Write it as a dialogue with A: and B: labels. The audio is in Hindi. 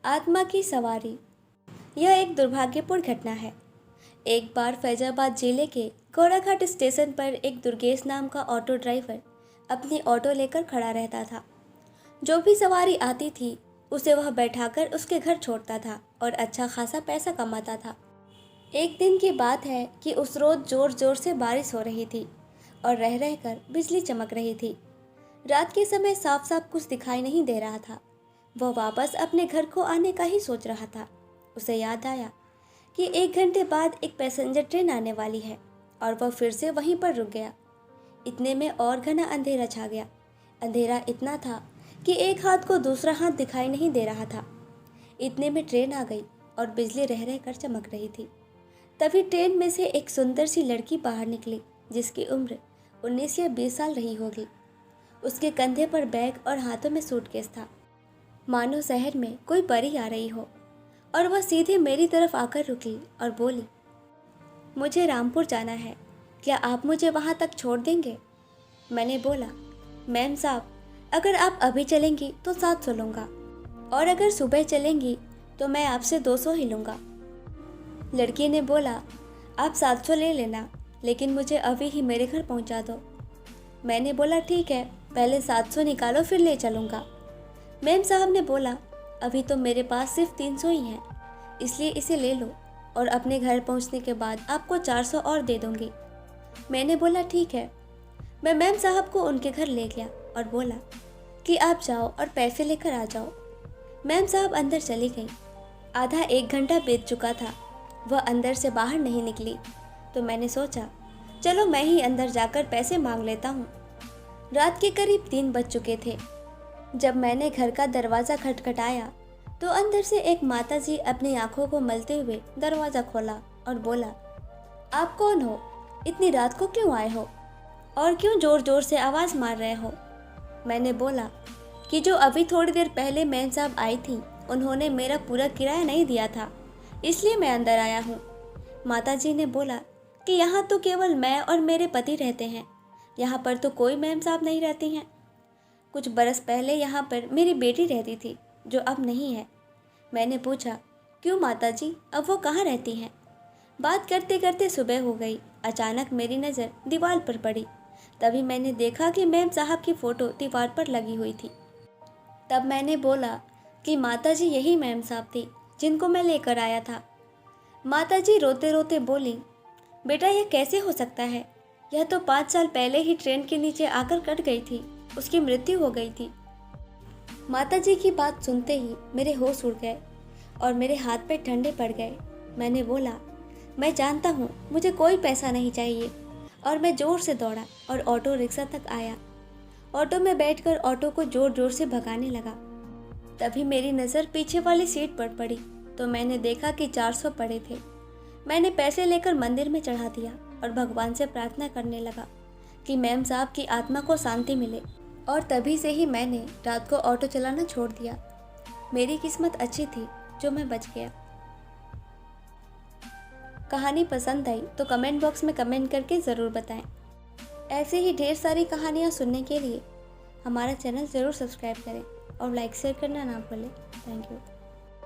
A: आत्मा की सवारी। यह एक दुर्भाग्यपूर्ण घटना है। एक बार फैजाबाद जिले के घोड़ाघाट स्टेशन पर एक दुर्गेश नाम का ऑटो ड्राइवर अपनी ऑटो लेकर खड़ा रहता था। जो भी सवारी आती थी उसे वह बैठाकर उसके घर छोड़ता था और अच्छा खासा पैसा कमाता था। एक दिन की बात है कि उस रोज जोर जोर से बारिश हो रही थी और रह रहकर बिजली चमक रही थी। रात के समय साफ साफ कुछ दिखाई नहीं दे रहा था। वह वापस अपने घर को आने का ही सोच रहा था। उसे याद आया कि 1 घंटे बाद एक पैसेंजर ट्रेन आने वाली है और वह फिर से वहीं पर रुक गया। इतने में और घना अंधेरा छा गया। अंधेरा इतना था कि एक हाथ को दूसरा हाथ दिखाई नहीं दे रहा था। इतने में ट्रेन आ गई और बिजली रह रह कर चमक रही थी। तभी ट्रेन में से एक सुंदर सी लड़की बाहर निकली जिसकी उम्र 19 या 20 साल रही होगी। उसके कंधे पर बैग और हाथों में सूटकेस था, मानो शहर में कोई परी आ रही हो। और वह सीधे मेरी तरफ आकर रुकी और बोली, मुझे रामपुर जाना है, क्या आप मुझे वहाँ तक छोड़ देंगे? मैंने बोला, मैम साहब, अगर आप अभी चलेंगी तो 700 लूँगा और अगर सुबह चलेंगी तो मैं आपसे 200 ही लूँगा। लड़की ने बोला, आप 700 ले लेना, लेकिन मुझे अभी ही मेरे घर पहुँचा दो। मैंने बोला, ठीक है, पहले 700 निकालो फिर ले चलूँगा। मैम साहब ने बोला, अभी तो मेरे पास सिर्फ 300 ही हैं, इसलिए इसे ले लो और अपने घर पहुंचने के बाद आपको 400 और दे दूंगी। मैंने बोला, ठीक है। मैं मैम साहब को उनके घर ले गया और बोला कि आप जाओ और पैसे लेकर आ जाओ। मैम साहब अंदर चली गई। आधा 1 घंटा बीत चुका था, वह अंदर से बाहर नहीं निकली, तो मैंने सोचा चलो मैं ही अंदर जाकर पैसे मांग लेता हूँ। रात के करीब 3 बज चुके थे। जब मैंने घर का दरवाज़ा खटखटाया तो अंदर से एक माताजी अपनी आंखों को मलते हुए दरवाज़ा खोला और बोला, आप कौन हो? इतनी रात को क्यों आए हो और क्यों ज़ोर ज़ोर से आवाज़ मार रहे हो? मैंने बोला कि जो अभी थोड़ी देर पहले मैम साहब आई थी उन्होंने मेरा पूरा किराया नहीं दिया था, इसलिए मैं अंदर आया हूँ। माताजी ने बोला कि यहाँ तो केवल मैं और मेरे पति रहते हैं, यहाँ पर तो कोई मैम साहब नहीं रहती हैं। कुछ बरस पहले यहाँ पर मेरी बेटी रहती थी जो अब नहीं है। मैंने पूछा, क्यों माताजी, अब वो कहाँ रहती हैं? बात करते करते सुबह हो गई। अचानक मेरी नज़र दीवार पर पड़ी। तभी मैंने देखा कि मैम साहब की फ़ोटो दीवार पर लगी हुई थी। तब मैंने बोला कि माताजी यही मैम साहब थी जिनको मैं लेकर आया था। माताजी रोते रोते बोली, बेटा यह कैसे हो सकता है? यह तो 5 साल पहले ही ट्रेन के नीचे आकर कट गई थी, उसकी मृत्यु हो गई थी। माताजी की बात सुनते ही मेरे होश उड़ गए और मेरे हाथ पैर ठंडे पड़ गए। मैंने बोला, मैं जानता हूँ मुझे कोई पैसा नहीं चाहिए। और मैं ज़ोर से दौड़ा और ऑटो रिक्शा तक आया। ऑटो में बैठकर ऑटो को ज़ोर ज़ोर से भगाने लगा। तभी मेरी नज़र पीछे वाली सीट पर पड़ी तो मैंने देखा कि 400 पड़े थे। मैंने पैसे लेकर मंदिर में चढ़ा दिया और भगवान से प्रार्थना करने लगा कि मैम साहब की आत्मा को शांति मिले। और तभी से ही मैंने रात को ऑटो चलाना छोड़ दिया। मेरी किस्मत अच्छी थी जो मैं बच गया। कहानी पसंद आई तो कमेंट बॉक्स में कमेंट करके ज़रूर बताएं। ऐसे ही ढेर सारी कहानियाँ सुनने के लिए हमारा चैनल ज़रूर सब्सक्राइब करें और लाइक शेयर करना ना भूलें। Thank you.